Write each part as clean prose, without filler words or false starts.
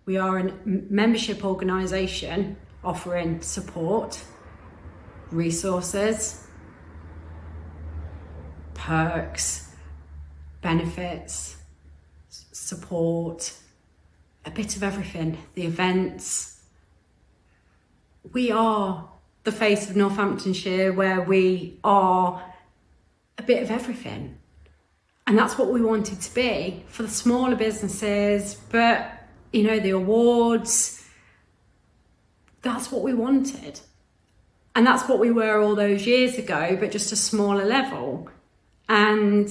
We are a membership organisation offering support, resources, perks, benefits, support, a bit of everything, the events. We are the face of Northamptonshire, where we are a bit of everything. And that's what we wanted to be for the smaller businesses, but you know, the awards, that's what we wanted. And that's what we were all those years ago, but just a smaller level. And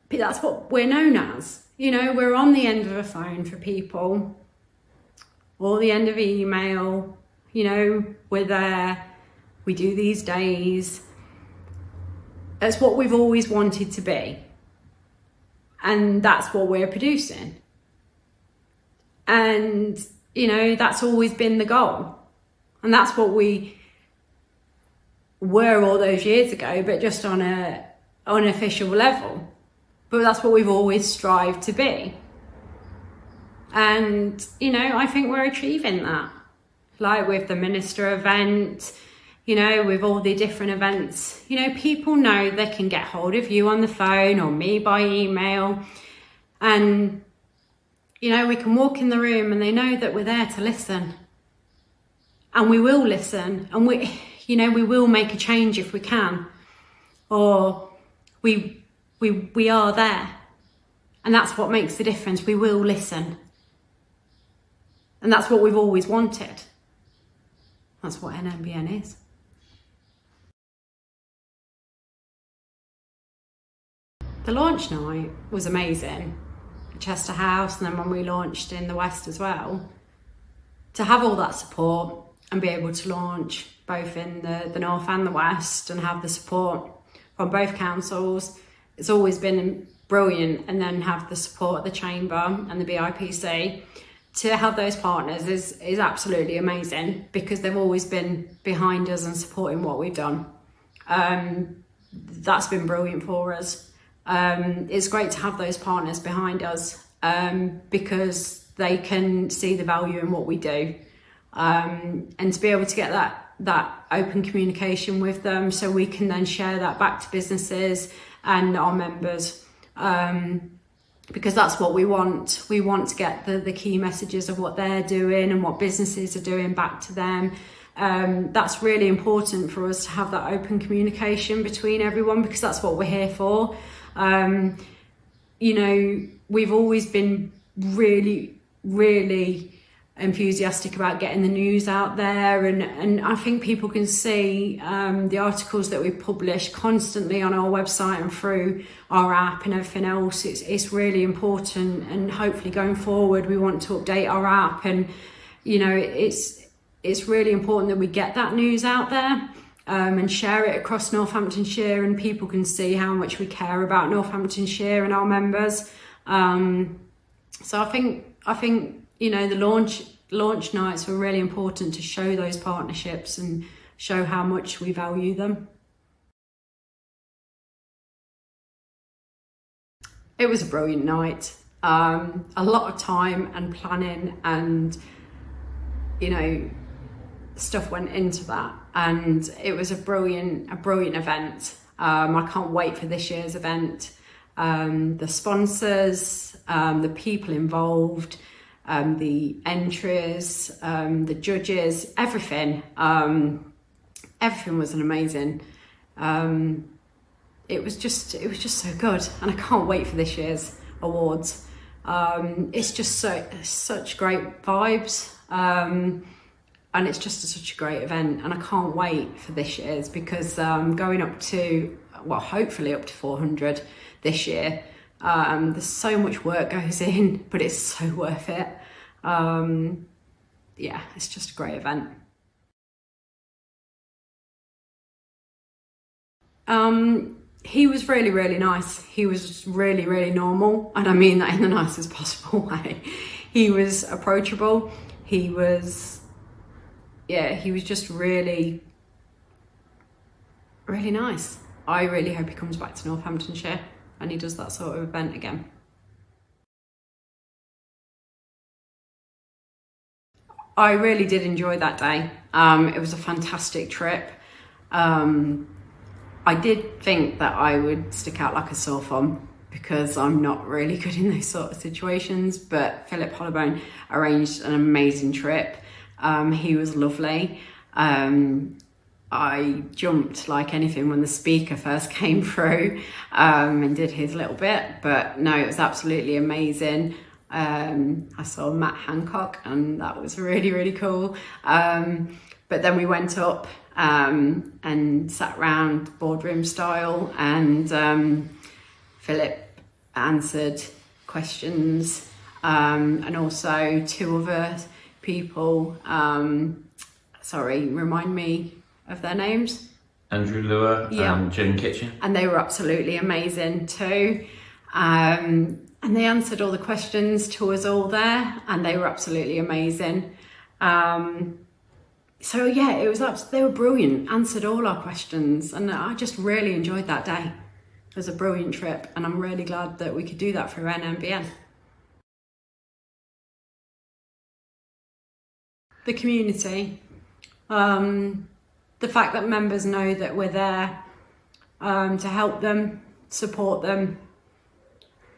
that's what we're known as. You know, we're on the end of a phone for people, or the end of email. You know, we're there, we do these days. That's what we've always wanted to be. And that's what we're producing. And, you know, that's always been the goal. And that's what we were all those years ago, but just on an official level. But that's what we've always strived to be. And, you know, I think we're achieving that. Like with the Minister event, you know, with all the different events, you know, people know they can get hold of you on the phone or me by email. And, you know, we can walk in the room and they know that we're there to listen. And we will listen, and we will make a change if we can. Or we are there. And that's what makes the difference. We will listen. And that's what we've always wanted. That's what NMBN is. The launch night was amazing at Chester House, and then when we launched in the West as well, to have all that support and be able to launch both in the North and the West and have the support from both councils, it's always been brilliant. And then have the support of the Chamber and the BIPC to have those partners is absolutely amazing, because they've always been behind us and supporting what we've done. That's been brilliant for us. It's great to have those partners behind us, because they can see the value in what we do, and to be able to get that open communication with them, so we can then share that back to businesses and our members, because that's what we want. We want to get the key messages of what they're doing and what businesses are doing back to them. That's really important for us to have that open communication between everyone, because that's what we're here for. You know, we've always been really, really enthusiastic about getting the news out there, and I think people can see the articles that we publish constantly on our website and through our app and everything else. It's really important, and hopefully going forward we want to update our app, and you know, it's really important that we get that news out there, and share it across Northamptonshire, and people can see how much we care about Northamptonshire and our members. So I think you know, the launch nights were really important to show those partnerships and show how much we value them. It was a brilliant night. A lot of time and planning and, you know, stuff went into that, and it was a brilliant event. I can't wait for this year's event. The sponsors, the people involved, the entries, the judges, everything. Everything was an amazing. It was just so good, and I can't wait for this year's awards. It's just such great vibes, and it's just such a great event, and I can't wait for this year's, because going up to, well, hopefully up to 400 this year. There's so much work goes in, but it's so worth it. Yeah, it's just a great event. He was really, really nice. He was really, really normal, and I mean that in the nicest possible way. He was approachable. He was just really, really nice. I really hope he comes back to Northamptonshire and he does that sort of event again. I really did enjoy that day. It was a fantastic trip. I did think that I would stick out like a sore thumb because I'm not really good in those sort of situations, but Philip Hollowbone arranged an amazing trip. He was lovely. I jumped like anything when the speaker first came through and did his little bit, but no, it was absolutely amazing. I saw Matt Hancock and that was really, really cool. But then we went up and sat around boardroom style, and Philip answered questions, and also two other people, sorry, remind me of their names. Andrew Lure and Jen Kitchen. And they were absolutely amazing too. And they answered all the questions to us all there, and they were absolutely amazing. So yeah, they were brilliant, answered all our questions, and I just really enjoyed that day. It was a brilliant trip, and I'm really glad that we could do that through NMBN. The community, the fact that members know that we're there to help them, support them.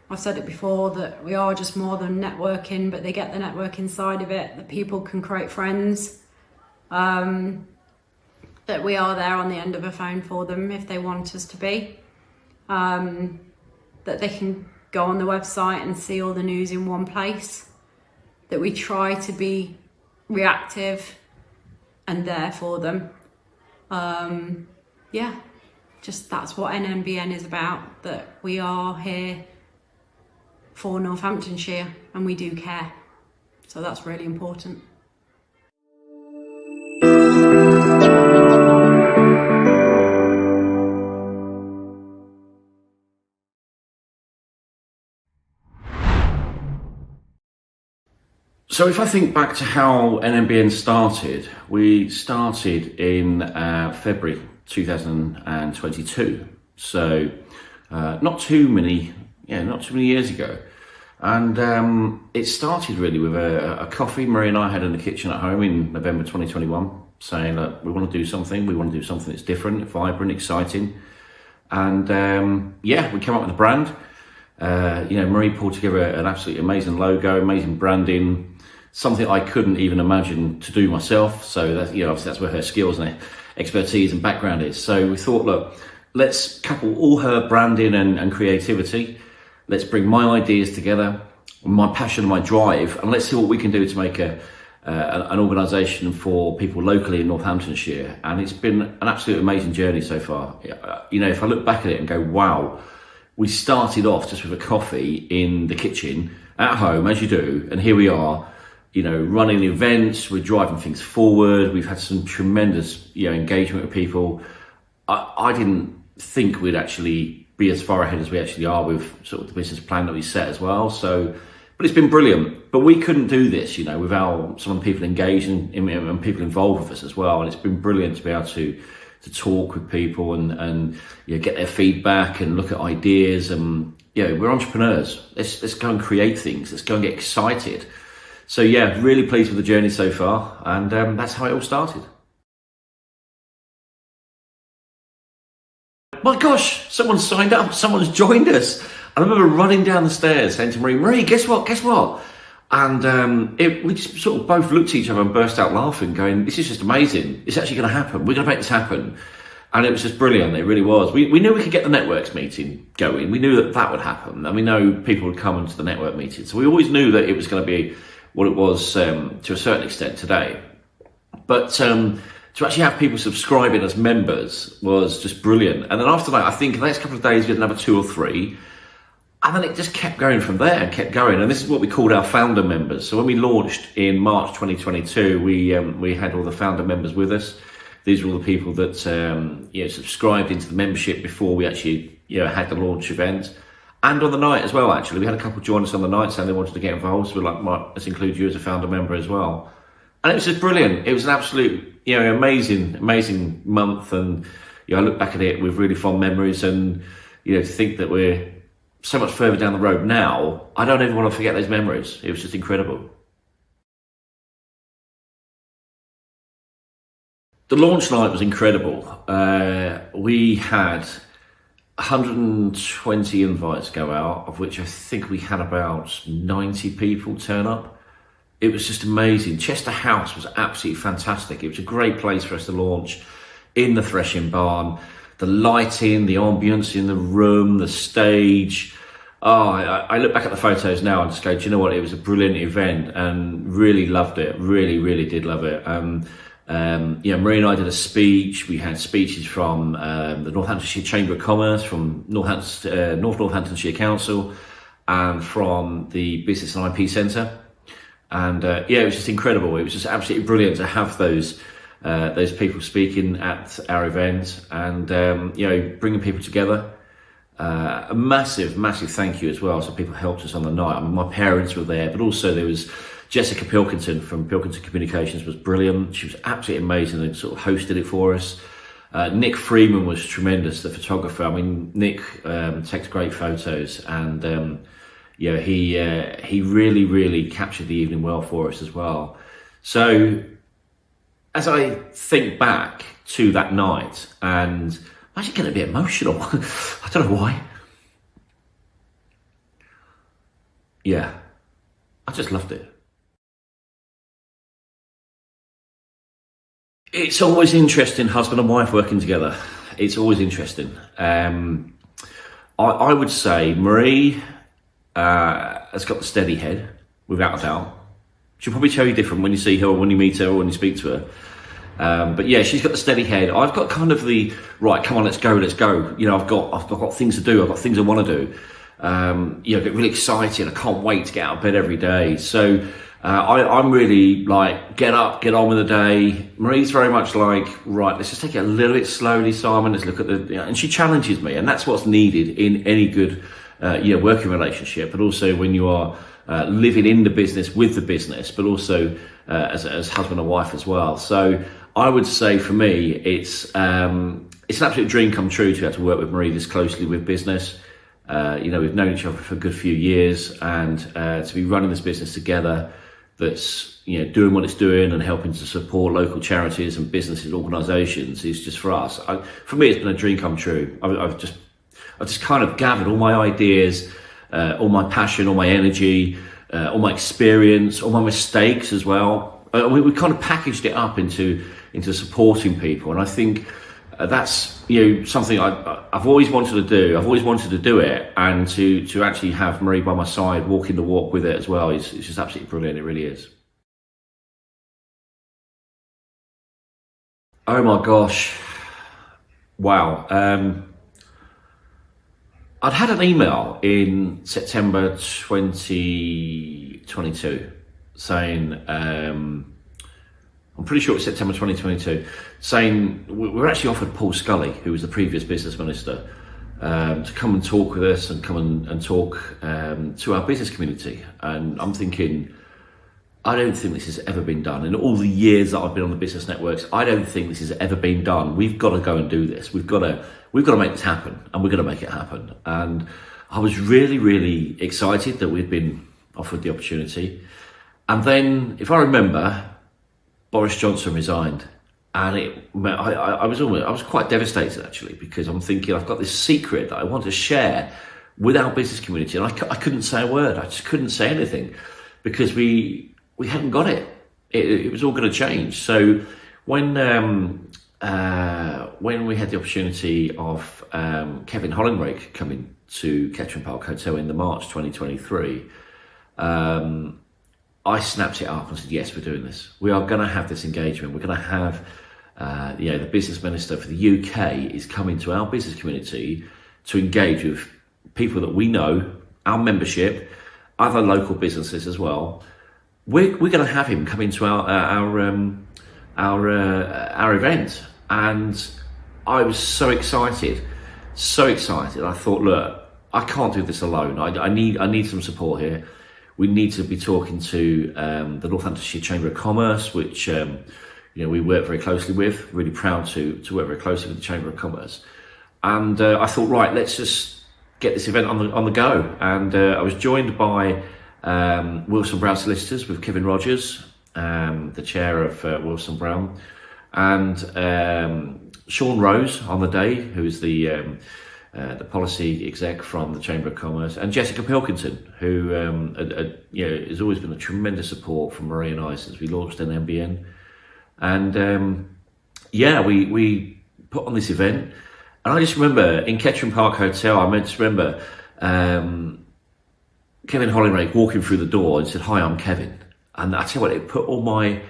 I've said it before that we are just more than networking, but they get the networking side of it, that people can create friends, that we are there on the end of a phone for them if they want us to be, that they can go on the website and see all the news in one place, that we try to be reactive and there for them. Yeah, just that's what NMBN is about, that we are here for Northamptonshire and we do care. So that's really important. So if I think back to how NMBN started, we started in February 2022. So not too many years ago. And it started really with a coffee Marie and I had in the kitchen at home in November 2021, saying that we want to do something. We want to do something that's different, vibrant, exciting. And we came up with a brand. Marie pulled together an absolutely amazing logo, amazing branding, something I couldn't even imagine to do myself. So that's, obviously that's where her skills and expertise and background is. So we thought, look, let's couple all her branding and creativity. Let's bring my ideas together, my passion and my drive, and let's see what we can do to make an organisation for people locally in Northamptonshire. And it's been an absolute amazing journey so far. If I look back at it and go, wow, we started off just with a coffee in the kitchen at home, as you do, and here we are, running events, we're driving things forward. We've had some tremendous, engagement with people. I didn't think we'd actually be as far ahead as we actually are with sort of the business plan that we set as well. So, but it's been brilliant. But we couldn't do this, without some of the people engaged and people involved with us as well. And it's been brilliant to be able to talk with people and get their feedback and look at ideas. And we're entrepreneurs. Let's go and create things. Let's go and get excited. So yeah, really pleased with the journey so far. And that's how it all started. My gosh, someone's signed up, someone's joined us. And I remember running down the stairs saying to Marie, guess what? And we just sort of both looked at each other and burst out laughing, going, this is just amazing. It's actually going to happen. We're going to make this happen. And it was just brilliant. It really was. We knew we could get the networks meeting going. We knew that would happen. And we know people would come into the network meeting. So we always knew that it was going to be what it was to a certain extent today. But to actually have people subscribing as members was just brilliant. And then after that, I think the next couple of days we had another 2 or 3. And then it just kept going from there and kept going. And this is what we called our founder members. So when we launched in March 2022, we had all the founder members with us. These were all the people that subscribed into the membership before we actually had the launch event. And on the night as well, actually. We had a couple join us on the night saying they wanted to get involved. So we're like, right, let's include you as a founder member as well. And it was just brilliant. It was an absolute, amazing month. And I look back at it with really fond memories. And, to think that we're so much further down the road now, I don't ever want to forget those memories. It was just incredible. The launch night was incredible. We had 120 invites go out, of which I think we had about 90 people turn up. It was just amazing. Chester House was absolutely fantastic. It was a great place for us to launch in the threshing barn. The lighting, the ambience in the room, the stage. Oh, I look back at the photos now and just go, do you know what? It was a brilliant event and really loved it. Really, really did love it. Marie and I did a speech. We had speeches from the Northamptonshire Chamber of Commerce, from North Northamptonshire Council, and from the Business and IP Centre. And it was just incredible. It was just absolutely brilliant to have those people speaking at our event and bringing people together. A massive thank you as well. So people helped us on the night. I mean, my parents were there, but also there was Jessica Pilkington from Pilkington Communications was brilliant. She was absolutely amazing and sort of hosted it for us. Nick Freeman was tremendous, the photographer. I mean, Nick takes great photos, and he really captured the evening well for us as well. So as I think back to that night, and I'm actually getting a bit emotional. I don't know why. Yeah, I just loved it. It's always interesting, husband and wife working together. It's always interesting. I would say Marie has got the steady head, without a doubt. She'll probably tell you different when you see her or when you meet her or when you speak to her. But yeah, she's got the steady head. I've got kind of the, right, come on, let's go. You know, I've got things to do. I've got things I want to do. Get really excited. I can't wait to get out of bed every day. So I'm really like, get up, get on with the day. Marie's very much like, right, let's just take it a little bit slowly, Simon. Let's look at and she challenges me, and that's what's needed in any good, working relationship, but also when you are living in the business with the business, but also as husband and wife as well. So I would say for me, it's an absolute dream come true to be able to work with Marie this closely with business. We've known each other for a good few years, and to be running this business together, that's doing what it's doing and helping to support local charities and businesses, organisations, is just for us. For me, it's been a dream come true. I've just kind of gathered all my ideas, all my passion, all my energy, all my experience, all my mistakes as well. We kind of packaged it up into supporting people, and I think that's something I've always wanted to do. I've always wanted to do it, and to actually have Marie by my side, walking the walk with it as well, it's just absolutely brilliant. It really is. Oh my gosh, wow. I'd had an email in September 2022 saying, I'm pretty sure it was September 2022, saying we were actually offered Paul Scully, who was the previous business minister, to come and talk with us and come and talk to our business community. And I'm thinking, I don't think this has ever been done. In all the years that I've been on the business networks, I don't think this has ever been done. We've got to go and do this. We've got to make this happen, and we're going to make it happen. And I was really, really excited that we'd been offered the opportunity. And then, if I remember, Boris Johnson resigned, and I was quite devastated actually, because I'm thinking I've got this secret that I want to share with our business community, and I couldn't say a word. I just couldn't say anything because we hadn't got it. It was all going to change. So when we had the opportunity of Kevin Hollingrake coming to Kettering Park Hotel in the March 2023. I snapped it up and said, yes, we're doing this. We are going to have this engagement. We're going to have, the business minister for the UK is coming to our business community to engage with people that we know, our membership, other local businesses as well. We're going to have him come into our event, and I was so excited. I thought, look, I can't do this alone. I need some support here. We need to be talking to the Northamptonshire Chamber of Commerce, which we work very closely with. Really proud to work very closely with the Chamber of Commerce. And I thought, right, let's just get this event on the go. And I was joined by Wilson Brown Solicitors with Kevin Rogers, the chair of Wilson Brown, and Sean Rose on the day, who's the policy exec from the Chamber of Commerce, and Jessica Pilkington, who has always been a tremendous support from Marie and I since we launched an MBN. And we put on this event, and I just remember in Kettering Park Hotel, I just remember Kevin Hollinrake walking through the door and said, "Hi, I'm Kevin." And I tell you what, it put all my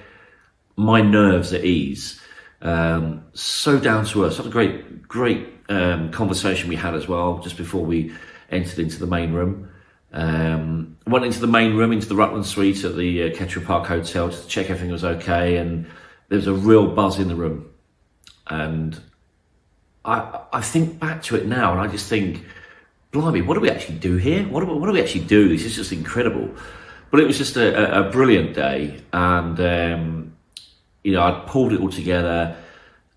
nerves at ease. So down to earth, such a great conversation we had as well, just before we entered into the main room. Went into the main room, into the Rutland Suite at the Kettering Park Hotel, just to check everything was okay, and there was a real buzz in the room. And I think back to it now, and I just think, blimey, what do we actually do here? What do we actually do? This is just incredible. But it was just a brilliant day, and I pulled it all together.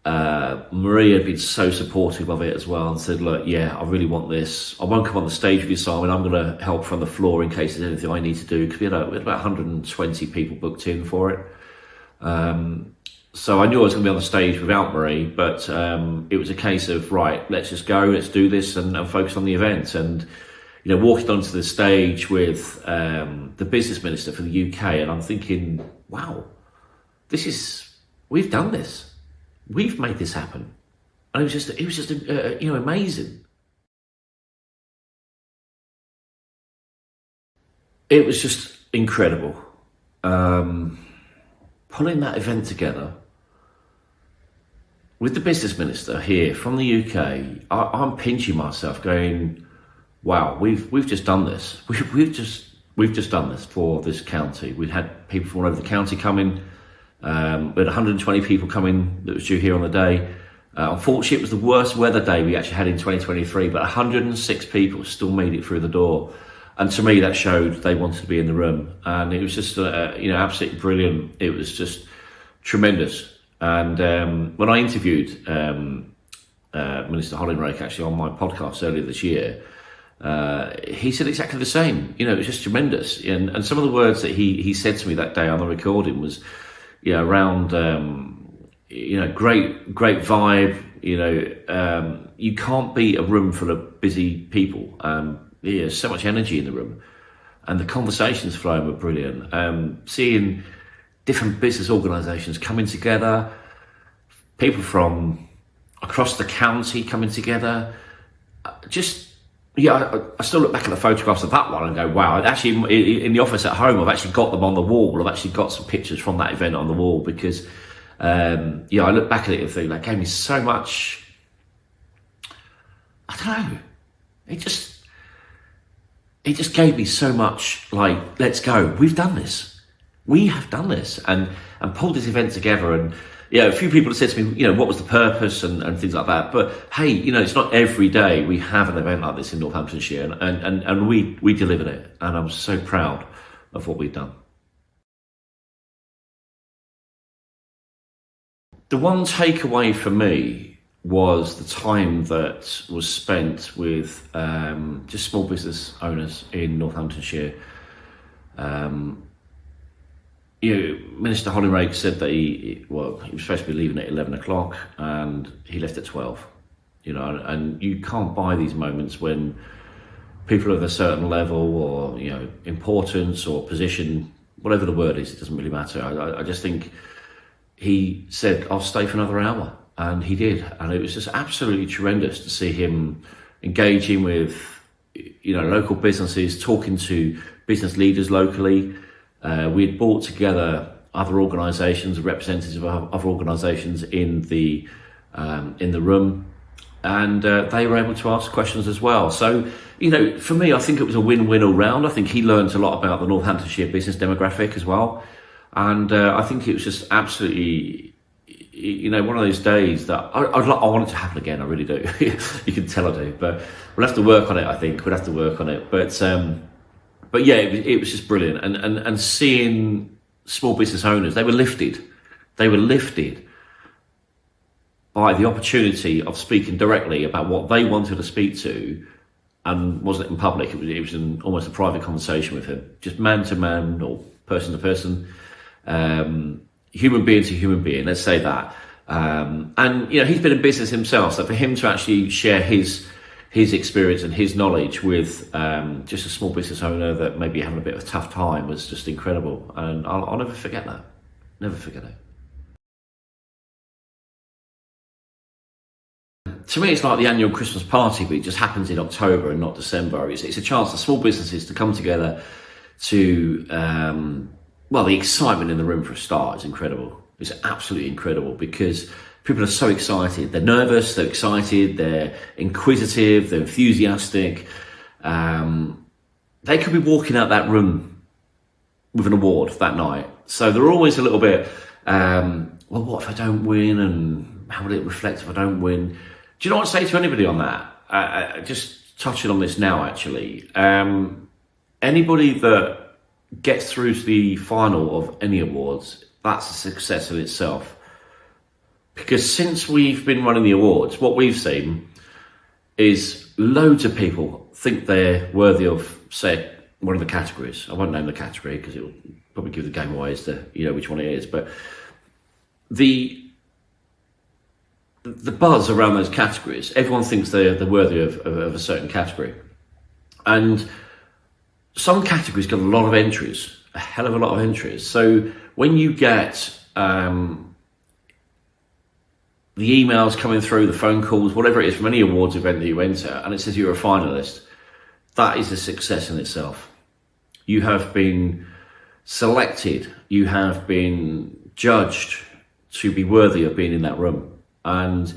Maria had been so supportive of it as well, and said, "Look, yeah, I really want this. I won't come on the stage with you, Simon. I'm going to help from the floor in case there's anything I need to do," because we had about 120 people booked in for it. So I knew I was going to be on the stage without Marie, but it was a case of, right, let's just go, let's do this, and focus on the event. And walking onto the stage with the business minister for the UK, and I'm thinking, wow, we've done this. We've made this happen, and it was just amazing. It was just incredible, pulling that event together with the business minister here from the UK. I'm pinching myself, going, wow, we've just done this. We've just done this for this county. We had people from all over the county coming. We had 120 people coming that was due here on the day. Unfortunately, it was the worst weather day we actually had in 2023, but 106 people still made it through the door. And to me, that showed they wanted to be in the room. And it was just, absolutely brilliant. It was just tremendous. And when I interviewed Minister Hollinrake actually on my podcast earlier this year, he said exactly the same. It was just tremendous. And some of the words that he said to me that day on the recording was, around, great vibe, you can't beat a room full of busy people. There's so much energy in the room, and the conversations flowing were brilliant. Seeing different business organisations coming together, people from across the county coming together, I still look back at the photographs of that one and go, wow. Actually, in the office at home, I've actually got them on the wall. I've actually got some pictures from that event on the wall, because, I look back at it and think that gave me so much, I don't know, it just gave me so much, like, let's go. We've done this. We have done this, and pulled this event together. And a few people have said to me, what was the purpose and things like that. But hey, it's not every day we have an event like this in Northamptonshire, and we delivered it, and I'm so proud of what we've done. The one takeaway for me was the time that was spent with just small business owners in Northamptonshire. Minister Hollinrake said that he was supposed to be leaving at 11 o'clock, and he left at 12. And you can't buy these moments when people of a certain level, or importance or position, whatever the word is, it doesn't really matter. I just think he said, "I'll stay for another hour," and he did, and it was just absolutely tremendous to see him engaging with local businesses, talking to business leaders locally. We had brought together other organisations, representatives of other organisations in the room, and they were able to ask questions as well. So, for me, I think it was a win-win all round. I think he learned a lot about the Northamptonshire business demographic as well, and I think it was just absolutely, one of those days that I want it to happen again. I really do. You can tell I do, but we'll have to work on it. I think we'll have to work on it, But yeah, it was just brilliant, and seeing small business owners, they were lifted by the opportunity of speaking directly about what they wanted to speak to, and wasn't in public. It was almost a private conversation with him, just man to man or person to person, human being to human being. Let's say that. And he's been in business himself, so for him to actually share his experience and his knowledge with just a small business owner that may be having a bit of a tough time was just incredible, and I'll never forget that. Never forget it. To me, it's like the annual Christmas party, but it just happens in October and not December. It's a chance for small businesses to come together to, the excitement in the room for a start is incredible. It's absolutely incredible because people are so excited. They're nervous, they're excited, they're inquisitive, they're enthusiastic. They could be walking out that room with an award that night. So they're always a little bit, what if I don't win, and how will it reflect if I don't win? Do you know what I'd say to anybody on that? Just touching on this now, actually. Anybody that gets through to the final of any awards, that's a success in itself. Because since we've been running the awards, what we've seen is loads of people think they're worthy of, say, one of the categories. I won't name the category because it'll probably give the game away as to which one it is. But the buzz around those categories, everyone thinks they're worthy of a certain category. And some categories got a lot of entries, a hell of a lot of entries. So when you get the emails coming through, the phone calls, whatever it is from any awards event that you enter, and it says you're a finalist, that is a success in itself. You have been selected, you have been judged to be worthy of being in that room. And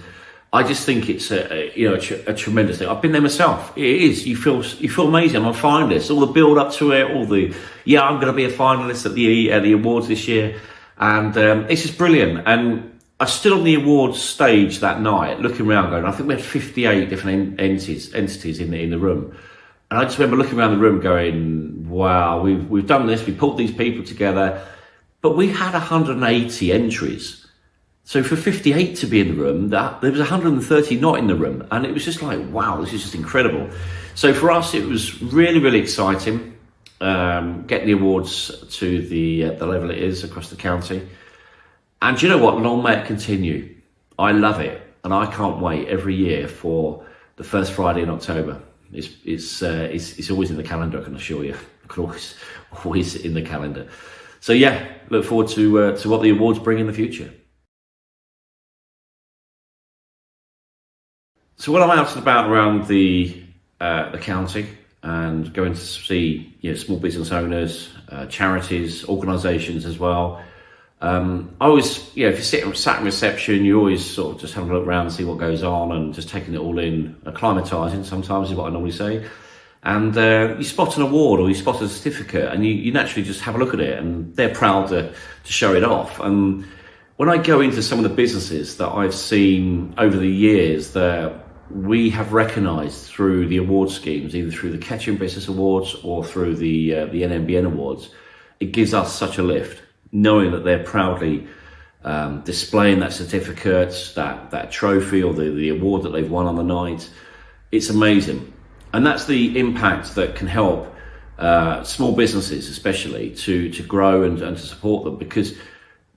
I just think it's a tremendous thing. I've been there myself. It is. You feel amazing. I'm a finalist. All the build up to it, I'm going to be a finalist at the awards this year, and it's just brilliant. And I stood on the awards stage that night, looking around, going, I think we had 58 different entities in the room, and I just remember looking around the room, going, wow, we've done this. We pulled these people together, but we had 180 entries. So for 58 to be in the room, there was 130 not in the room. And it was just like, wow, this is just incredible. So for us, it was really, really exciting, getting the awards to the level it is across the county. And do you know what? Long may it continue. I love it. And I can't wait every year for the first Friday in October. It's always in the calendar, I can assure you. Always in the calendar. So yeah, look forward to what the awards bring in the future. So when I'm out and about around the county and going to see small business owners, charities, organisations as well, I always, if you're sat in reception, you always sort of just have a look around and see what goes on and just taking it all in, acclimatising sometimes is what I normally say. And you spot an award or you spot a certificate and you naturally just have a look at it, and they're proud to show it off. And when I go into some of the businesses that I've seen over the years that we have recognised through the award schemes, either through the Ketchum Business Awards or through the NMBN Awards, it gives us such a lift, knowing that they're proudly displaying that certificate, that trophy or the award that they've won on the night. It's amazing. And that's the impact that can help small businesses especially to grow and to support them, because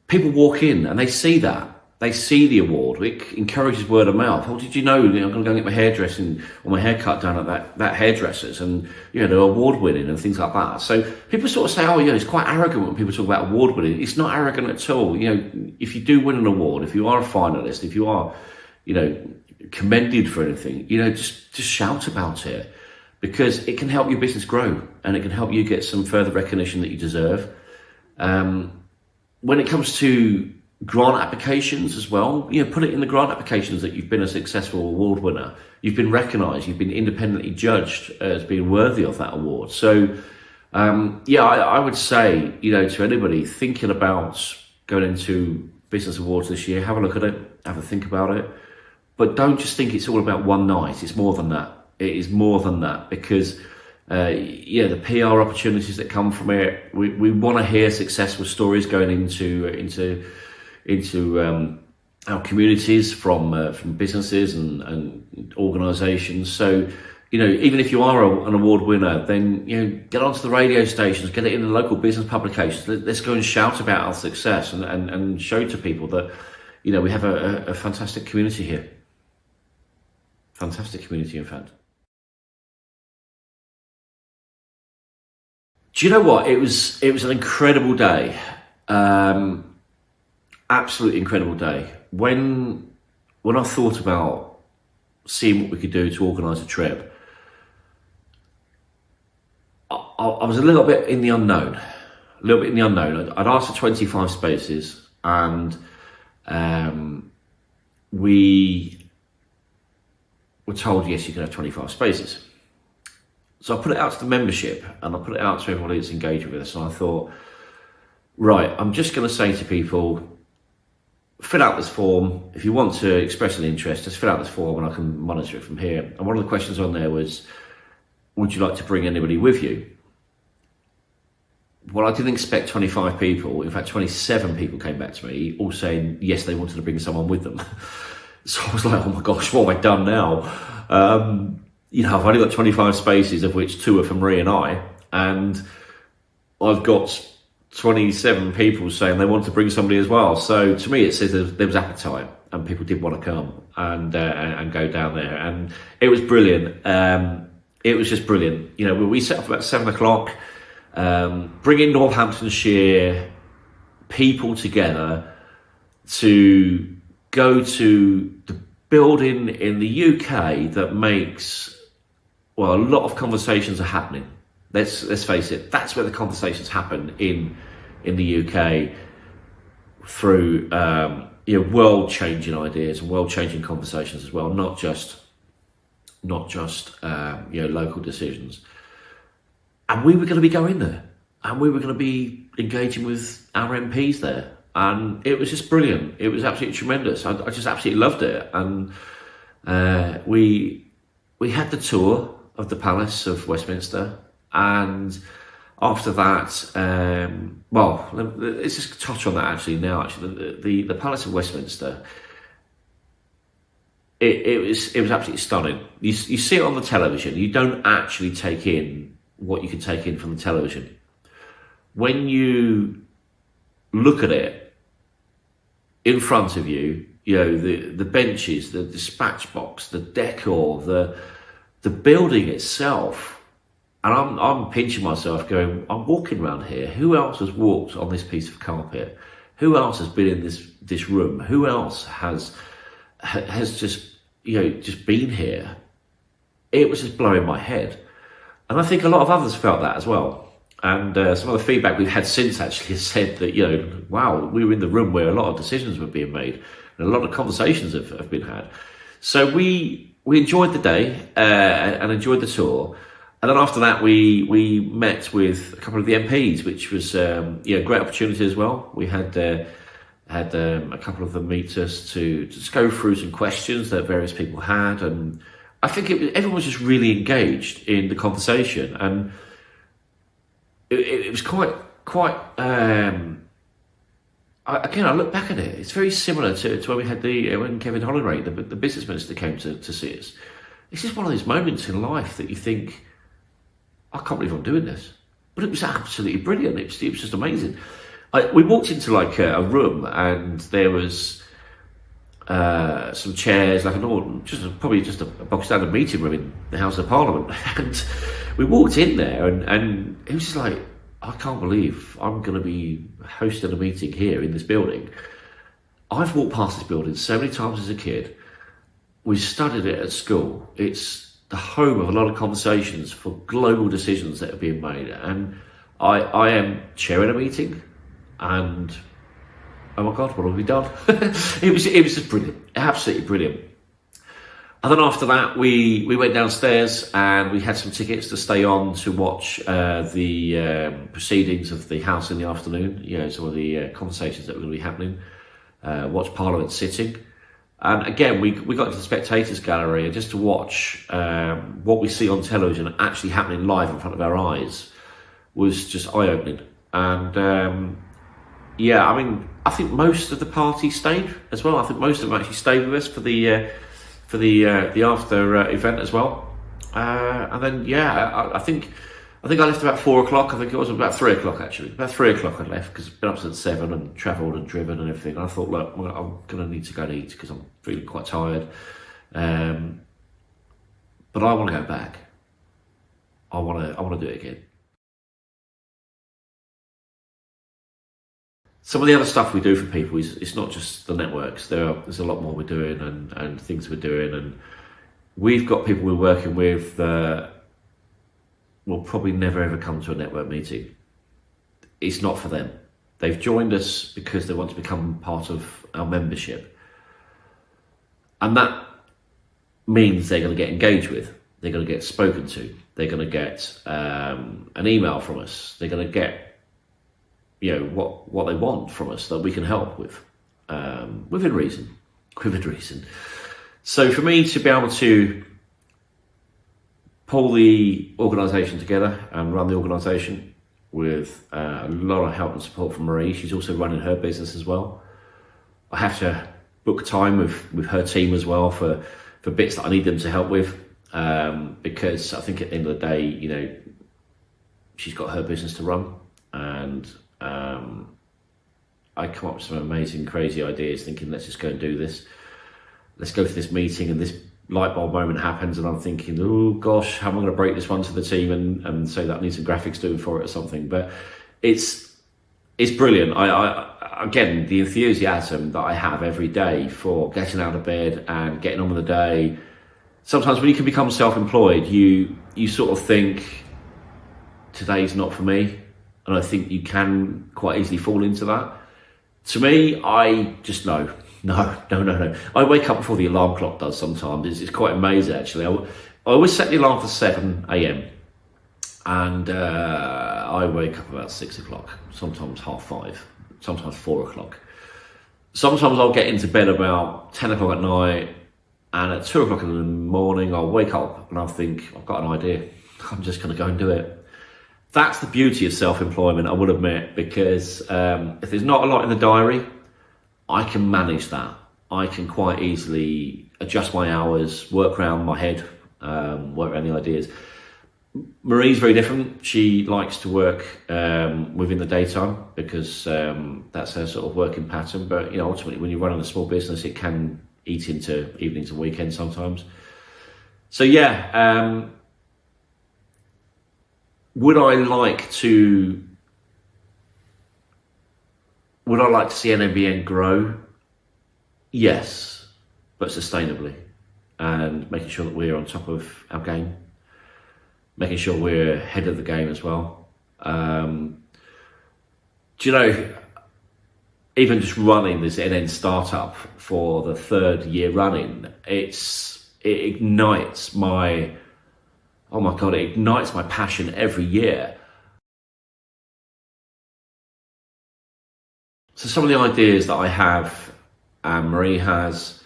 people walk in and they see that. They see the award. It encourages word of mouth. Oh, did you know? I'm going to go and get my hairdressing or my haircut done at that hairdresser's, and they're award winning and things like that. So people sort of say, oh, it's quite arrogant when people talk about award winning. It's not arrogant at all. If you do win an award, if you are a finalist, if you are, commended for anything, just shout about it, because it can help your business grow and it can help you get some further recognition that you deserve. When it comes to grant applications as well, put it in the grant applications that you've been a successful award winner, you've been recognised, you've been independently judged as being worthy of that award. So I would say to anybody thinking about going into business awards this year, have a look at it, have a think about it, but don't just think it's all about one night. It's more than that. It is more than that, because the PR opportunities that come from it, we want to hear successful stories going into our communities from businesses and organisations. So, even if you are an award winner, then, get onto the radio stations, get it in the local business publications. Let's go and shout about our success and show to people that, we have a fantastic community here. Fantastic community, in fact. Do you know what? It was an incredible day. Absolutely incredible day. When I thought about seeing what we could do to organise a trip, I was a little bit in the unknown. I'd asked for 25 spaces, and we were told, yes, you can have 25 spaces. So I put it out to the membership, and I put it out to everybody that's engaged with us, and I thought, right, I'm just going to say to people, fill out this form. If you want to express an interest, just fill out this form and I can monitor it from here. And one of the questions on there was, would you like to bring anybody with you? Well, I didn't expect 25 people. In fact, 27 people came back to me, all saying, yes, they wanted to bring someone with them. So I was like, oh my gosh, what have I done now? I've only got 25 spaces, of which 2 are for Marie and I. And I've got 27 people saying they want to bring somebody as well. So to me, it says there was appetite and people did want to come and go down there. And it was brilliant. It was just brilliant. We set off about 7 o'clock, bringing Northamptonshire people together to go to the building in the UK that makes, well, a lot of conversations are happening. Let's face it, that's where the conversations happen in the UK, through world-changing ideas and world-changing conversations as well, not just local decisions. And we were going to be going there, and we were going to be engaging with our MPs there, and it was just brilliant. It was absolutely tremendous. I just absolutely loved it. And we had the tour of the Palace of Westminster, and after that, let's just touch on that actually now. Actually, the Palace of Westminster, it was absolutely stunning. You see it on the television. You don't actually take in what you can take in from the television. When you look at it in front of you, the benches, the dispatch box, the decor, the building itself. And I'm pinching myself going, I'm walking around here. Who else has walked on this piece of carpet? Who else has been in this room? Who else has just been here? It was just blowing my head. And I think a lot of others felt that as well. And some of the feedback we've had since actually has said that, wow, we were in the room where a lot of decisions were being made and a lot of conversations have been had. So we enjoyed the day and enjoyed the tour. And then after that, we met with a couple of the MPs, which was a great opportunity as well. We had a couple of them meet us to just go through some questions that various people had, and I think everyone was just really engaged in the conversation, and it was quite. Again, I look back at it; it's very similar to when we had when Kevin Holleray, the business minister, came to see us. It's just one of those moments in life that you think, I can't believe I'm doing this. But it was absolutely brilliant. It was just amazing. We walked into a room, and there was some chairs, probably just a box standard meeting room in the House of Parliament. And we walked in there, and it was just like, I can't believe I'm going to be hosting a meeting here in this building. I've walked past this building so many times as a kid. We studied it at school. It's the home of a lot of conversations for global decisions that are being made. And I am chairing a meeting, and oh my God, what have we done? It was just brilliant, absolutely brilliant. And then after that, we went downstairs and we had some tickets to stay on to watch the proceedings of the House in the afternoon, some of the conversations that were going to be happening, watch Parliament sitting. And again, we got into the spectators gallery, and just to watch what we see on television actually happening live in front of our eyes was just eye-opening. And I think most of the party stayed as well. I think most of them actually stayed with us for the after event as well. And then I think I think I left about 4 o'clock. I think it was about 3 o'clock actually. About 3 o'clock I left because I'd been up since 7 and travelled and driven and everything. And I thought, look, well, I'm going to need to go and eat because I'm feeling quite tired. But I want to go back. I want to do it again. Some of the other stuff we do for people is it's not just the networks. There's a lot more we're doing and things we're doing, and we've got people we're working with that will probably never ever come to a network meeting. It's not for them. They've joined us because they want to become part of our membership, and that means they're going to get engaged with. They're going to get spoken to. They're going to get an email from us. They're going to get what they want from us that we can help with, within reason. So for me to be able to pull the organisation together and run the organisation with a lot of help and support from Marie. She's also running her business as well. I have to book time with her team as well for bits that I need them to help with, because I think at the end of the day, she's got her business to run, and I come up with some amazing, crazy ideas thinking, let's just go and do this. Let's go to this meeting, and this light bulb moment happens, and I'm thinking, oh gosh, how am I going to break this one to the team and say that I need some graphics doing for it or something? But it's brilliant. I again, the enthusiasm that I have every day for getting out of bed and getting on with the day. Sometimes when you can become self-employed, you sort of think, today's not for me. And I think you can quite easily fall into that. To me, I just no. I wake up before the alarm clock does sometimes. It's quite amazing, actually. I always set the alarm for 7 a.m. And I wake up about 6 o'clock, sometimes 5:30, sometimes 4 o'clock. Sometimes I'll get into bed about 10 o'clock at night, and at 2 o'clock in the morning, I'll wake up and I'll think, I've got an idea. I'm just going to go and do it. That's the beauty of self-employment, I will admit, because if there's not a lot in the diary, I can manage that. I can quite easily adjust my hours, work around my head, work around the ideas. Marie's very different. She likes to work within the daytime because that's her sort of working pattern. But ultimately, when you're running a small business, it can eat into evenings and weekends sometimes. So yeah. Would I like to see NMBN grow? Yes, but sustainably, and making sure that we're on top of our game, making sure we're ahead of the game as well. Do you know, even just running this NN startup for the 3rd year running, it ignites my, oh my God, it ignites my passion every year. So some of the ideas that I have and Marie has,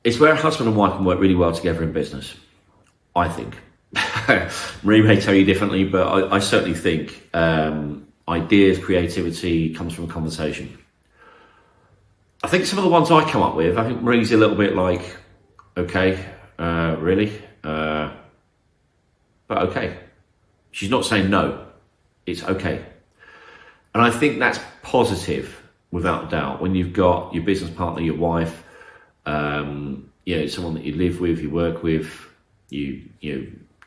it's where a husband and wife can work really well together in business, I think. Marie may tell you differently, but I certainly think ideas, creativity comes from conversation. I think some of the ones I come up with, I think Marie's a little bit like, okay, really? But okay. She's not saying no, it's okay. And I think that's positive, without a doubt, when you've got your business partner, your wife, someone that you live with, you work with, you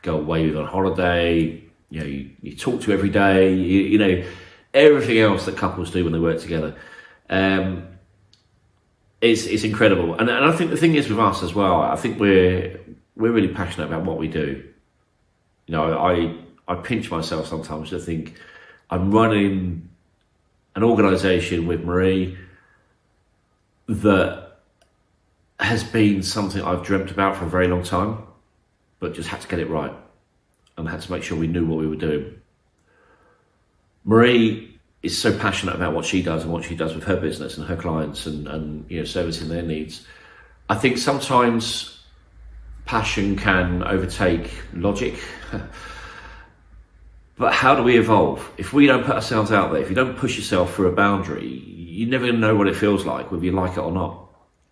go away with on holiday, you talk to every day, everything else that couples do when they work together. It's incredible. And I think the thing is with us as well, I think we're really passionate about what we do. I pinch myself sometimes to think I'm running an organisation with Marie that has been something I've dreamt about for a very long time, but just had to get it right and had to make sure we knew what we were doing. Marie is so passionate about what she does and what she does with her business and her clients and servicing their needs. I think sometimes passion can overtake logic. But how do we evolve? If we don't put ourselves out there, if you don't push yourself through a boundary, you're never going to know what it feels like, whether you like it or not.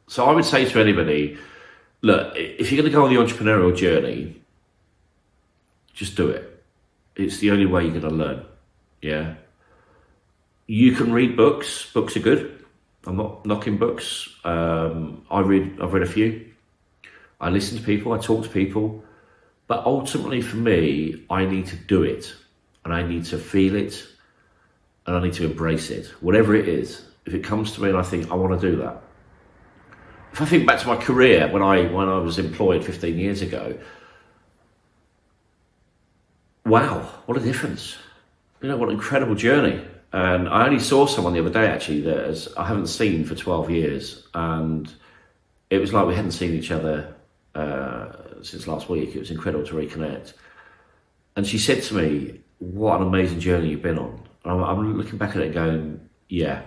So I would say to anybody, look, if you're going to go on the entrepreneurial journey, just do it. It's the only way you're going to learn. Yeah. You can read books. Books are good. I'm not knocking books. I've read a few. I listen to people. I talk to people. But ultimately, for me, I need to do it, and I need to feel it, and I need to embrace it. Whatever it is, if it comes to me and I think I want to do that. If I think back to my career when I was employed 15 years ago, wow, what a difference. You know, what an incredible journey. And I only saw someone the other day, actually, that I haven't seen for 12 years. And it was like we hadn't seen each other since last week. It was incredible to reconnect. And she said to me, what an amazing journey you've been on. And I'm looking back at it going, yeah,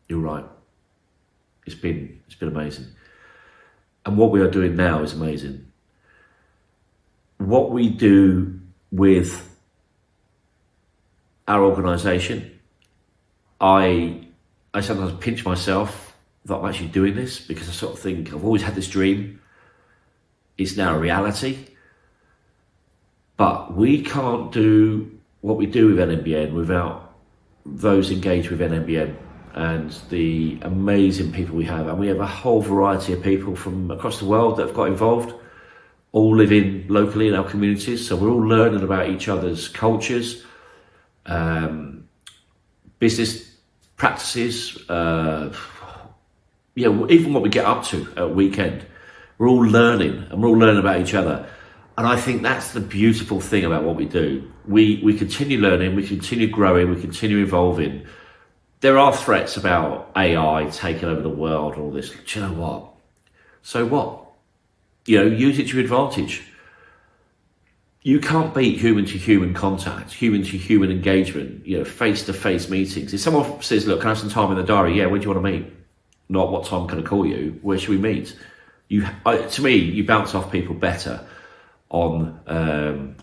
you're right. It's been amazing. And what we are doing now is amazing. What we do with our organisation, I sometimes pinch myself that I'm actually doing this, because I sort of think I've always had this dream. It's now a reality. But we can't do what we do with NMBN without those engaged with NMBN and the amazing people we have. And we have a whole variety of people from across the world that have got involved, all living locally in our communities. So we're all learning about each other's cultures, business practices, even what we get up to at weekend. We're all learning, and we're all learning about each other. And I think that's the beautiful thing about what we do. We continue learning, we continue growing, we continue evolving. There are threats about AI taking over the world and all this. Do you know what? So what? Use it to your advantage. You can't beat human-to-human contact, human-to-human engagement, face-to-face meetings. If someone says, look, can I have some time in the diary? Yeah, when do you want to meet? Not what time can I call you? Where should we meet? To me, you bounce off people better on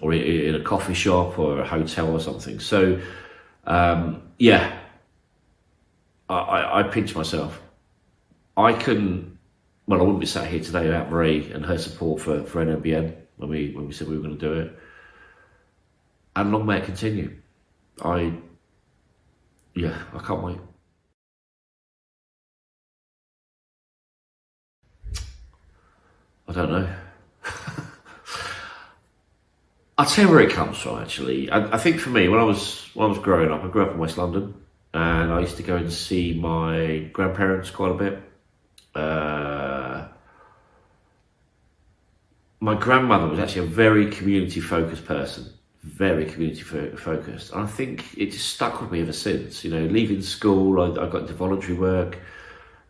or in a coffee shop or a hotel or something. So, I pinch myself. I wouldn't be sat here today without Marie and her support for NMBN when we said we were going to do it. And long may it continue. I can't wait. I don't know. I'll tell you where it comes from, actually. I think for me, when I was growing up, I grew up in West London, and I used to go and see my grandparents quite a bit. My grandmother was actually a very community-focused person, very community-focused. And I think it just stuck with me ever since. Leaving school, I got into voluntary work.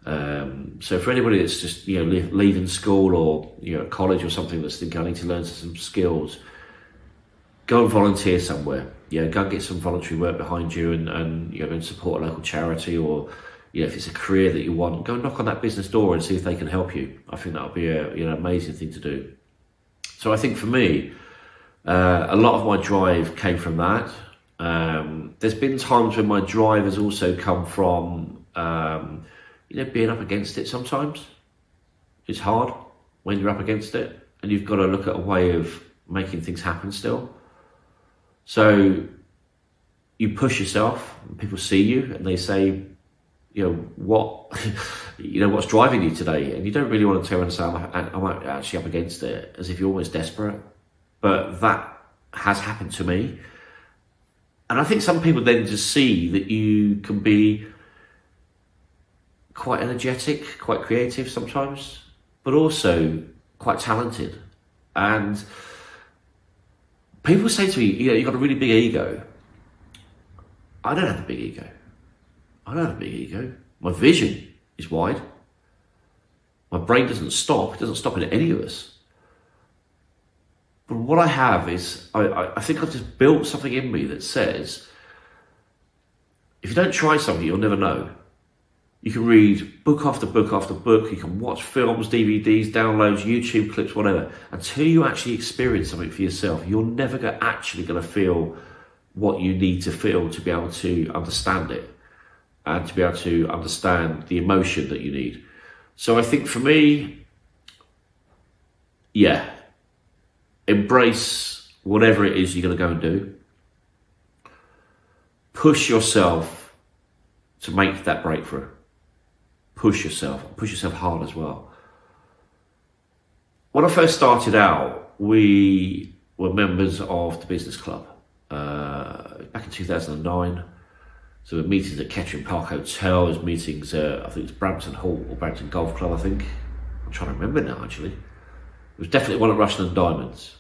So for anybody that's just leaving school or college or something that's thinking I need to learn some skills, go and volunteer somewhere. Go and get some voluntary work behind you, and go and support a local charity, or if it's a career that you want, go and knock on that business door and see if they can help you. I think that would be an amazing thing to do. So I think for me, a lot of my drive came from that. There's been times when my drive has also come from being up against it. Sometimes it's hard when you're up against it, and you've got to look at a way of making things happen still. So you push yourself, and people see you, and they say, what's driving you today? And you don't really want to turn and say, I'm actually up against it, as if you're almost desperate. But that has happened to me. And I think some people then just see that you can be quite energetic, quite creative sometimes, but also quite talented. And people say to me, you've got a really big ego. I don't have a big ego. My vision is wide. My brain doesn't stop. It doesn't stop in any of us. But what I have is, I think I've just built something in me that says, if you don't try something, you'll never know. You can read book after book after book. You can watch films, DVDs, downloads, YouTube clips, whatever. Until you actually experience something for yourself, you're never actually going to feel what you need to feel to be able to understand it, and to be able to understand the emotion that you need. So I think for me, embrace whatever it is you're going to go and do, push yourself to make that breakthrough. Push yourself hard as well. When I first started out, we were members of the business club back in 2009. So there were meetings at Kettering Park Hotel, there was meetings I think it was Brampton Hall or Brampton Golf Club, I think. I'm trying to remember now, actually. It was definitely one at Rushden and Diamonds.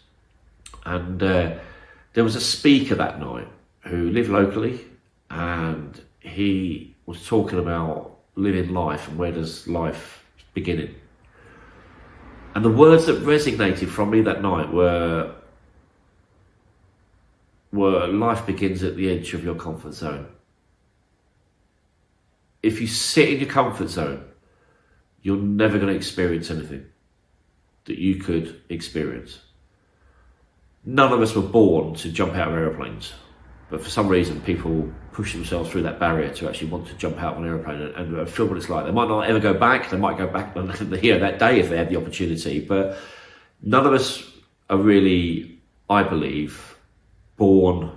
And there was a speaker that night who lived locally, and he was talking about living life and where does life begin in. And the words that resonated from me that night were life begins at the edge of your comfort zone. If you sit in your comfort zone, you're never going to experience anything that you could experience. None of us were born to jump out of aeroplanes, but for some reason people push themselves through that barrier to actually want to jump out of an aeroplane and feel what it's like. They might not ever go back, they might go back that day if they had the opportunity, but none of us are really, I believe, born.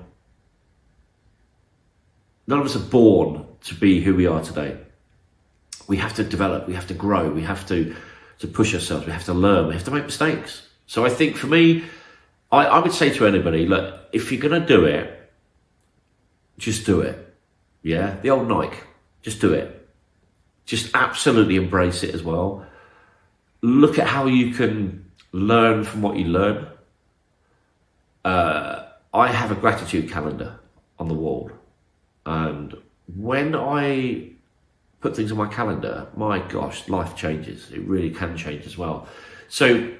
None of us are born to be who we are today. We have to develop, we have to grow, we have to push ourselves, we have to learn, we have to make mistakes. So I think for me, I would say to anybody, look, if you're going to do it, just do it. Yeah, the old Nike, just do it. Just absolutely embrace it as well. Look at how you can learn from what you learn. I have a gratitude calendar on the wall, and when I put things on my calendar, my gosh, life changes. It really can change as well. So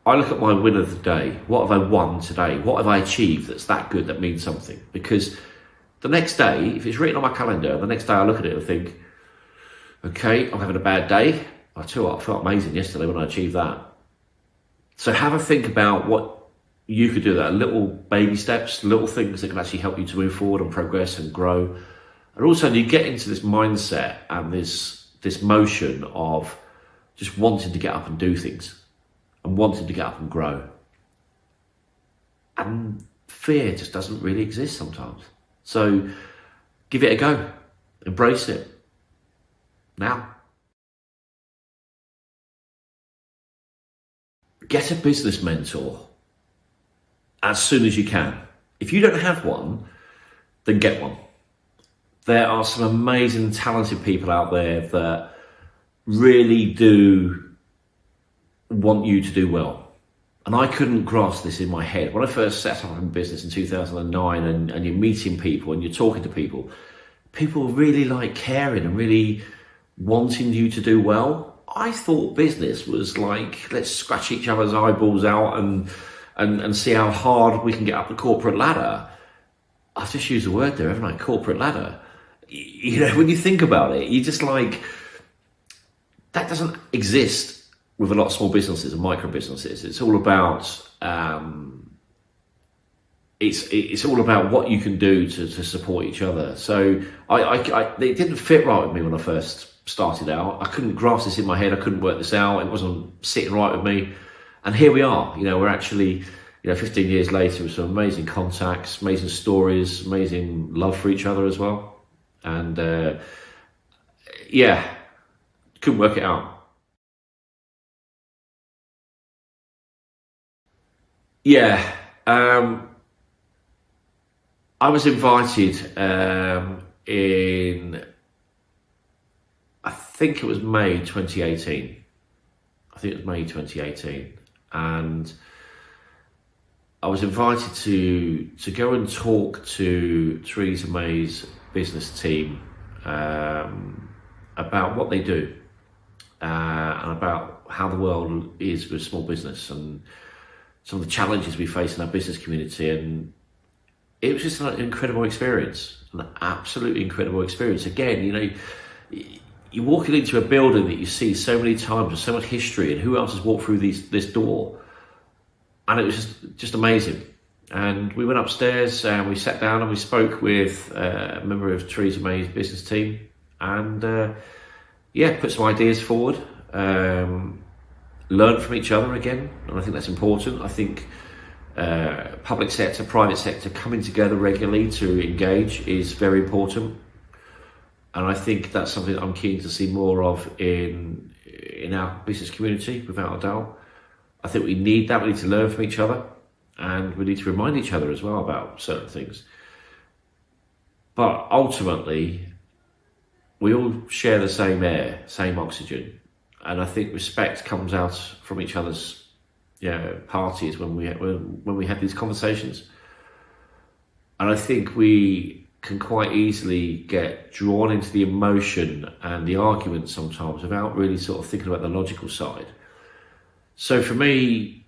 I look at my win of the day. What have I won today? What have I achieved that's that good, that means something? Because the next day, if it's written on my calendar, the next day I look at it and think, okay, I'm having a bad day. I tell you what, I felt amazing yesterday when I achieved that. So have a think about what you could do, that little baby steps, little things that can actually help you to move forward and progress and grow. And also you get into this mindset and this motion of just wanting to get up and do things and wanting to get up and grow. And fear just doesn't really exist sometimes. So give it a go, embrace it now. Get a business mentor as soon as you can. If you don't have one, then get one. There are some amazing, talented people out there that really do want you to do well. And I couldn't grasp this in my head. When I first set up in business in 2009 and you're meeting people and you're talking to people really like caring and really wanting you to do well. I thought business was like, let's scratch each other's eyeballs out and see how hard we can get up the corporate ladder. I've just used the word there, haven't I? Corporate ladder. You know, when you think about it, you're just like, that doesn't exist with a lot of small businesses and micro businesses. It's all about it's all about what you can do to support each other. So it didn't fit right with me when I first started out. I couldn't grasp this in my head. I couldn't work this out. It wasn't sitting right with me. And here we are. You know, we're actually, 15 years later with some amazing contacts, amazing stories, amazing love for each other as well. And couldn't work it out. I was invited in, I think it was May 2018. And I was invited to go and talk to Theresa May's business team about what they do and about how the world is with small business and some of the challenges we face in our business community. And it was just an incredible experience, an absolutely incredible experience. Again, you're walking into a building that you see so many times with so much history, and who else has walked through this door? And it was just amazing. And we went upstairs and we sat down and we spoke with a member of Theresa May's business team and put some ideas forward, learn from each other again. And I think that's important. I think public sector, private sector coming together regularly to engage is very important. And I think that's something that I'm keen to see more of in our business community, without a doubt. I think we need that. We need to learn from each other, and we need to remind each other as well about certain things. But ultimately, we all share the same air, same oxygen. And I think respect comes out from each other's parties when we have these conversations. And I think we can quite easily get drawn into the emotion and the argument sometimes without really sort of thinking about the logical side. So for me,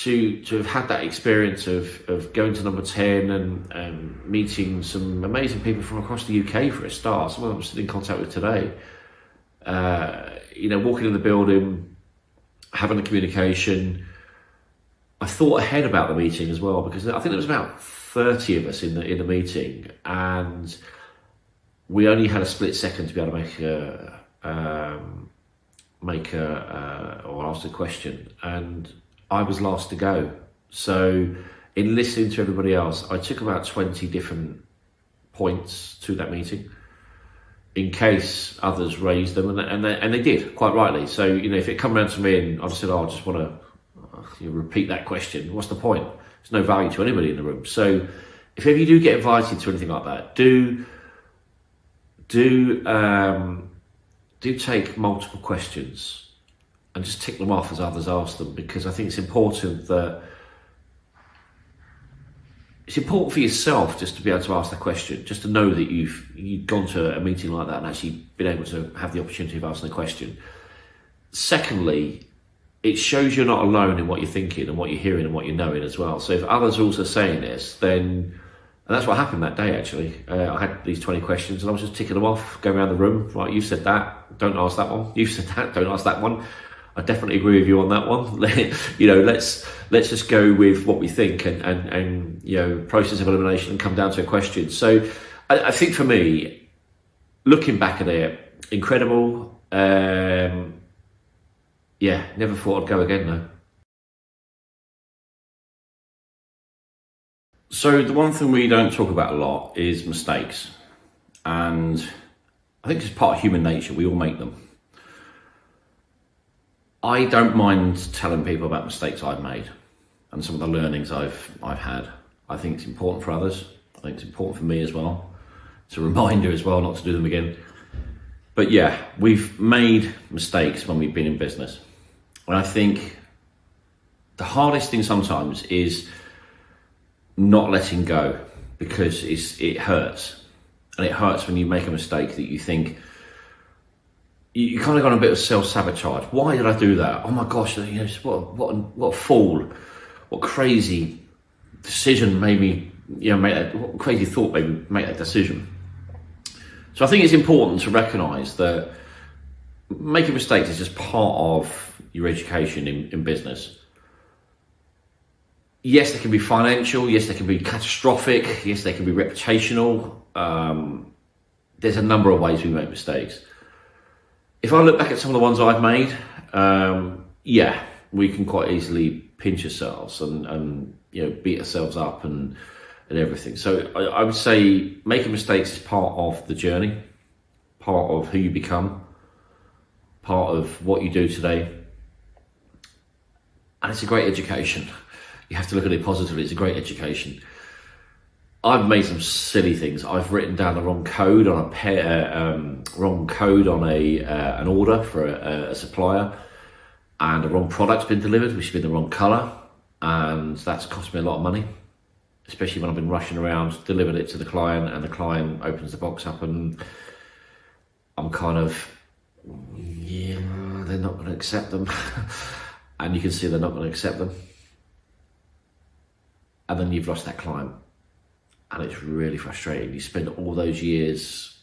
to have had that experience of going to Number 10 and meeting some amazing people from across the UK for a start, some of them I'm still in contact with today, walking in the building, having a communication. I thought ahead about the meeting as well, because I think there was about 30 of us in the meeting, and we only had a split second to be able to make or ask a question, and I was last to go. So in listening to everybody else, I took about 20 different points to that meeting in case others raised them, and they did, quite rightly. So, if it come around to me and I just said, I just want to repeat that question, what's the point? There's no value to anybody in the room. So if ever you do get invited to anything like that, do take multiple questions and just tick them off as others ask them, because I think it's important for yourself just to be able to ask that question, just to know that you've gone to a meeting like that and actually been able to have the opportunity of asking the question. Secondly, it shows you're not alone in what you're thinking and what you're hearing and what you're knowing as well. So if others are also saying this, then, and that's what happened that day actually. I had these 20 questions and I was just ticking them off, going around the room. Right, you said that, don't ask that one. You said that, don't ask that one. I definitely agree with you on that one. Let's just go with what we think and process of elimination and come down to a question. So I think for me, looking back at it, incredible. Never thought I'd go again though. So the one thing we don't talk about a lot is mistakes. And I think it's part of human nature, we all make them. I don't mind telling people about mistakes I've made and some of the learnings I've had. I think it's important for others. I think it's important for me as well. It's a reminder as well not to do them again. But yeah, we've made mistakes when we've been in business. And I think the hardest thing sometimes is not letting go, because it hurts. And it hurts when you make a mistake that you think, you kind of got a bit of self-sabotage. Why did I do that? Oh my gosh, what a fool. What crazy decision made me, what crazy thought made me make that decision. So I think it's important to recognise that making mistakes is just part of your education in business. Yes, they can be financial. Yes, they can be catastrophic. Yes, they can be reputational. There's a number of ways we make mistakes. If I look back at some of the ones I've made, we can quite easily pinch ourselves and beat ourselves up and everything. So I would say making mistakes is part of the journey, part of who you become, part of what you do today. And it's a great education. You have to look at it positively. It's a great education. I've made some silly things. I've written down the wrong code on an order for a supplier, and the wrong product's been delivered, which has been the wrong colour, and that's cost me a lot of money, especially when I've been rushing around, delivered it to the client, and the client opens the box up and I'm kind of, they're not going to accept them. And you can see they're not going to accept them. And then you've lost that client. And it's really frustrating. You spend all those years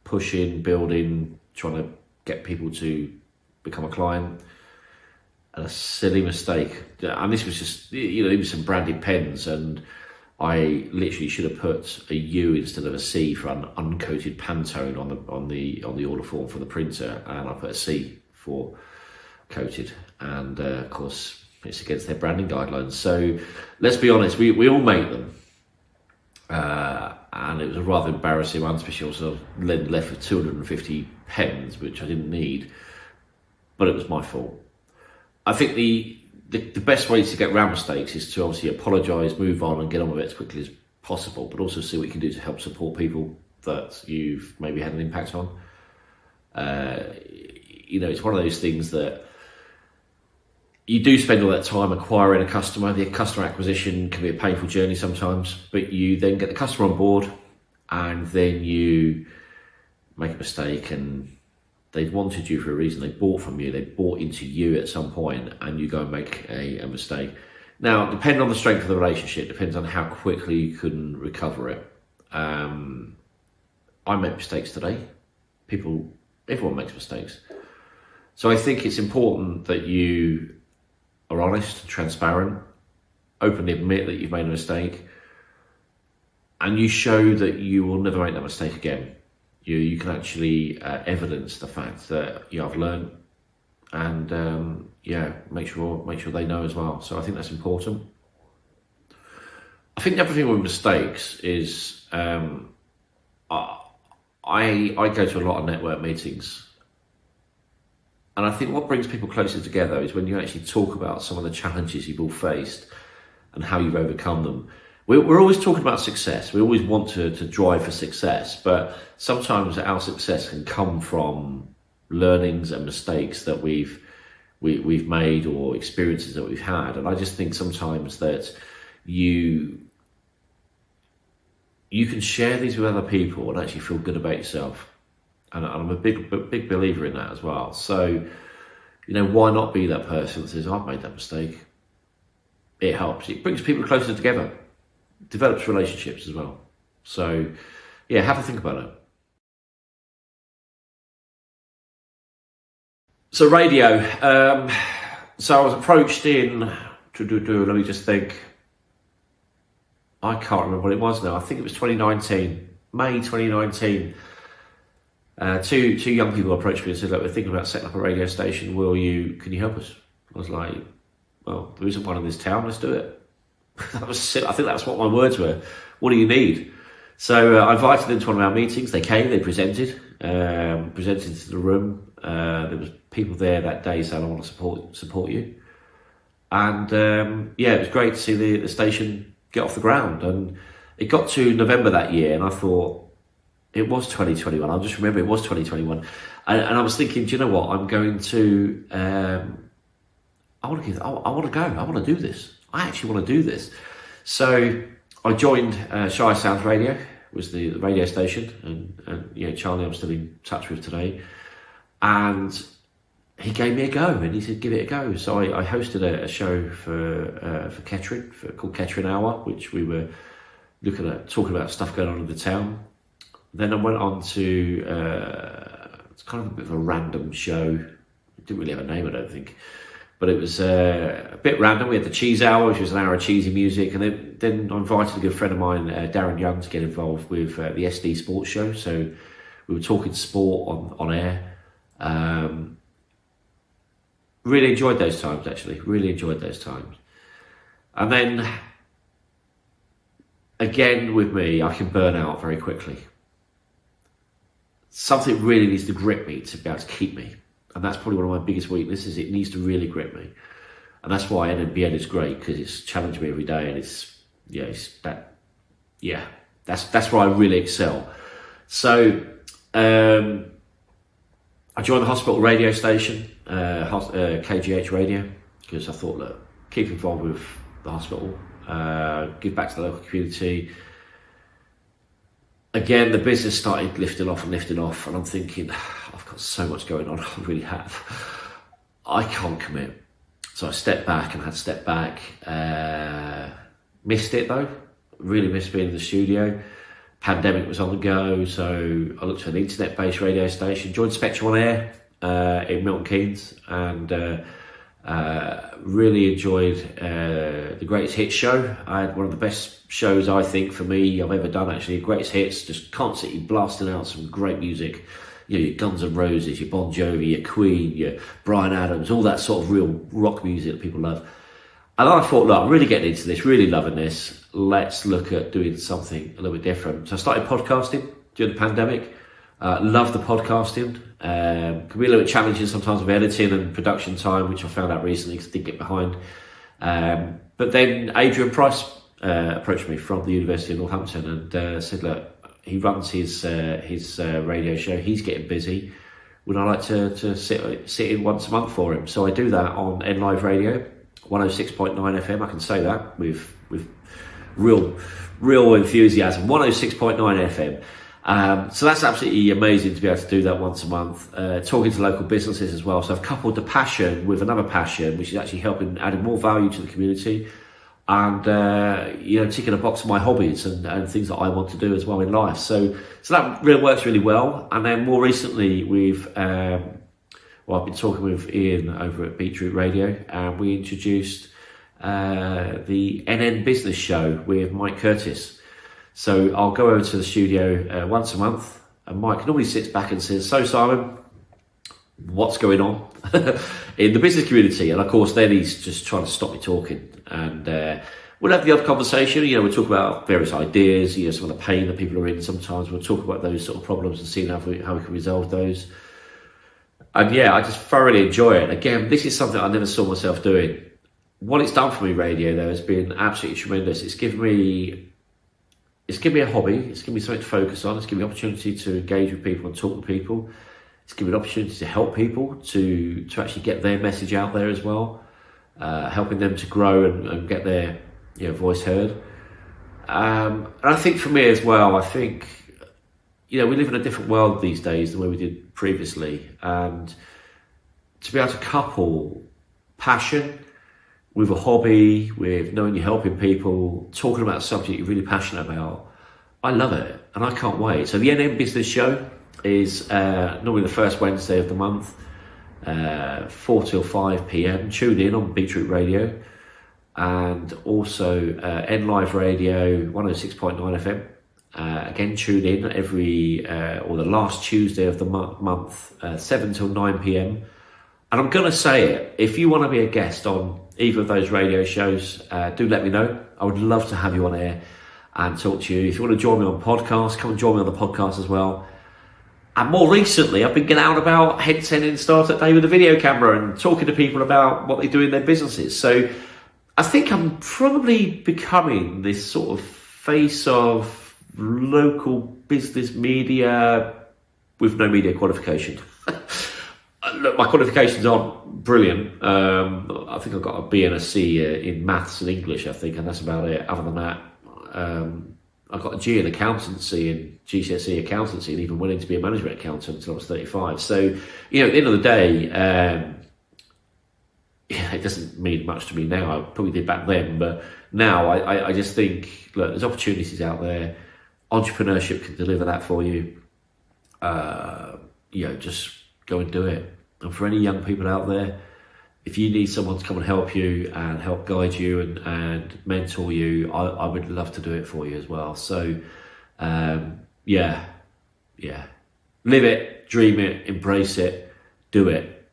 pushing, building, trying to get people to become a client, and a silly mistake. And this was just, it was some branded pens, and I literally should have put a U instead of a C for an uncoated Pantone on the order form for the printer, and I put a C for coated. And of course, it's against their branding guidelines. So let's be honest, we all make them. And it was a rather embarrassing one, especially also left with 250 pens, which I didn't need, but it was my fault. I think the best way to get around mistakes is to obviously apologise, move on and get on with it as quickly as possible, but also see what you can do to help support people that you've maybe had an impact on. It's one of those things that you do spend all that time acquiring a customer. The customer acquisition can be a painful journey sometimes, but you then get the customer on board and then you make a mistake and they've wanted you for a reason. They bought from you, they bought into you at some point and you go and make a mistake. Now, depending on the strength of the relationship, depends on how quickly you can recover it. I make mistakes today. Everyone makes mistakes. So I think it's important that you are honest, transparent, openly admit that you've made a mistake, and you show that you will never make that mistake again. You can actually evidence the fact that I've learned, and make sure they know as well. So I think that's important. I think the other thing with mistakes is I go to a lot of network meetings. And I think what brings people closer together is when you actually talk about some of the challenges you've all faced and how you've overcome them. We're always talking about success. We always want to drive for success, but sometimes our success can come from learnings and mistakes that we've made or experiences that we've had. And I just think sometimes that you can share these with other people and actually feel good about yourself. And I'm a big believer in that as well. So, why not be that person that says, I've made that mistake? It helps. It brings people closer together, develops relationships as well. So, have a think about it. So radio. So I was approached let me just think. I can't remember what it was now. I think it was 2019, May 2019. Two young people approached me and said, look, we're thinking about setting up a radio station. Can you help us? I was like, well, there isn't one in this town. Let's do it. I think that's what my words were. What do you need? So I invited them to one of our meetings. They came, they presented to the room. There was people there that day saying, I want to support you. And it was great to see the station get off the ground. And it got to November that year and I thought, it was 2021. I just remember it was 2021, and I was thinking, do you know what? I'm going to. I want to go. I want to do this. I actually want to do this. So I joined Shire Sounds Radio, was the radio station, and Charlie, I'm still in touch with today, and he gave me a go, and he said, give it a go. So I hosted a show for Kettering, called Kettering Hour, which we were talking about stuff going on in the town. Then I went on to, it's kind of a bit of a random show. It didn't really have a name, I don't think. But it was a bit random. We had the Cheese Hour, which was an hour of cheesy music. And then I invited a good friend of mine, Darren Young, to get involved with the SD Sports Show. So we were talking sport on air. Really enjoyed those times, actually. Really enjoyed those times. And then, again, with me, I can burn out very quickly. Something really needs to grip me to be able to keep me. And that's probably one of my biggest weaknesses. It needs to really grip me. And that's why NNBN is great, because it's challenged me every day. And that's where I really excel. So I joined the hospital radio station, KGH Radio, because I thought, look, keep involved with the hospital, give back to the local community. Again, the business started lifting off, and I'm thinking, I've got so much going on, I really have. I can't commit. So I stepped back and had to step back. Missed it though, really missed being in the studio. Pandemic was on the go, so I looked for an internet-based radio station, joined Spectrum on Air in Milton Keynes, and really enjoyed the Greatest Hits show. I had one of the best shows, I think, for me, I've ever done, actually. Greatest Hits, just constantly blasting out some great music. Your Guns N' Roses, your Bon Jovi, your Queen, your Bryan Adams, all that sort of real rock music that people love. And I thought, look, I'm really getting into this, really loving this. Let's look at doing something a little bit different. So I started podcasting during the pandemic. Love the podcasting. Can be a little bit challenging sometimes with editing and production time, which I found out recently because I did get behind. But then Adrian Price approached me from the University of Northampton and said, look, he runs his radio show. He's getting busy. Would I like to sit in once a month for him? So I do that on N Live Radio, 106.9 FM. I can say that with real enthusiasm. 106.9 FM. So that's absolutely amazing to be able to do that once a month. Talking to local businesses as well. So I've coupled the passion with another passion, which is actually adding more value to the community, and ticking a box of my hobbies and things that I want to do as well in life. So that really works really well. And then more recently, I've been talking with Ian over at Beetroot Radio, and we introduced the NN Business Show with Mike Curtis. So I'll go over to the studio once a month, and Mike normally sits back and says, so Simon, what's going on in the business community? And of course, then he's just trying to stop me talking. And we'll have the odd conversation. We'll talk about various ideas, some of the pain that people are in. Sometimes we'll talk about those sort of problems and see how we can resolve those. And I just thoroughly enjoy it. Again, this is something I never saw myself doing. What it's done for me, radio, though, has been absolutely tremendous. It's given me a hobby. It's given me something to focus on. It's given me an opportunity to engage with people and talk to people. It's given me an opportunity to help people to actually get their message out there as well, helping them to grow and get their voice heard. And I think for me as well, we live in a different world these days than way we did previously, and to be able to couple passion with a hobby, with knowing you're helping people, talking about a subject you're really passionate about, I love it and I can't wait. So the NN Business Show is normally the first Wednesday of the month, 4 till 5 p.m. Tune in on Beetroot Radio, and also N Live Radio 106.9 FM. Again, tune in every or the last Tuesday of the month, 7 till 9 p.m. And I'm going to say it, if you want to be a guest on either of those radio shows, do let me know. I would love to have you on air and talk to you. If you want to join me on podcast, come and join me on the podcast as well. And more recently, I've been getting out about head-sending Startup Day with a video camera and talking to people about what they do in their businesses. So I think I'm probably becoming this sort of face of local business media with no media qualification. Look, my qualifications aren't brilliant. I think I've got a B and a C in maths and English, I think, and that's about it. Other than that, I've got a G in accountancy and GCSE accountancy, and even willing to be a management accountant until I was 35. So, at the end of the day, it doesn't mean much to me now. I probably did back then, but now I just think, look, there's opportunities out there. Entrepreneurship can deliver that for you. Just go and do it. And for any young people out there, if you need someone to come and help you and help guide you and mentor you, I would love to do it for you as well. So, live it, dream it, embrace it, do it.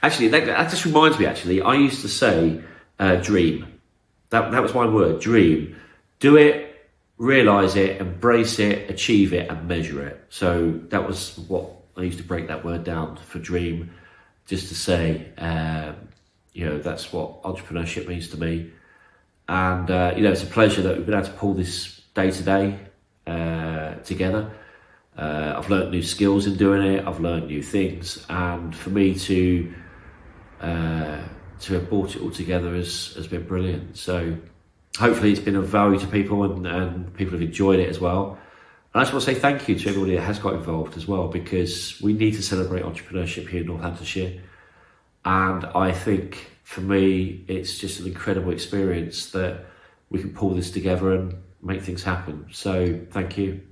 Actually, that just reminds me, I used to say dream. That was my word, dream. Do it, realise it, embrace it, achieve it, and measure it. So that was what I used to break that word down for dream, just to say, that's what entrepreneurship means to me. And, it's a pleasure that we've been able to pull this day to day together. I've learned new skills in doing it. I've learned new things. And for me to have brought it all together has been brilliant. So hopefully it's been of value to people and people have enjoyed it as well. And I just want to say thank you to everybody that has got involved as well, because we need to celebrate entrepreneurship here in Northamptonshire. And I think for me, it's just an incredible experience that we can pull this together and make things happen. So thank you.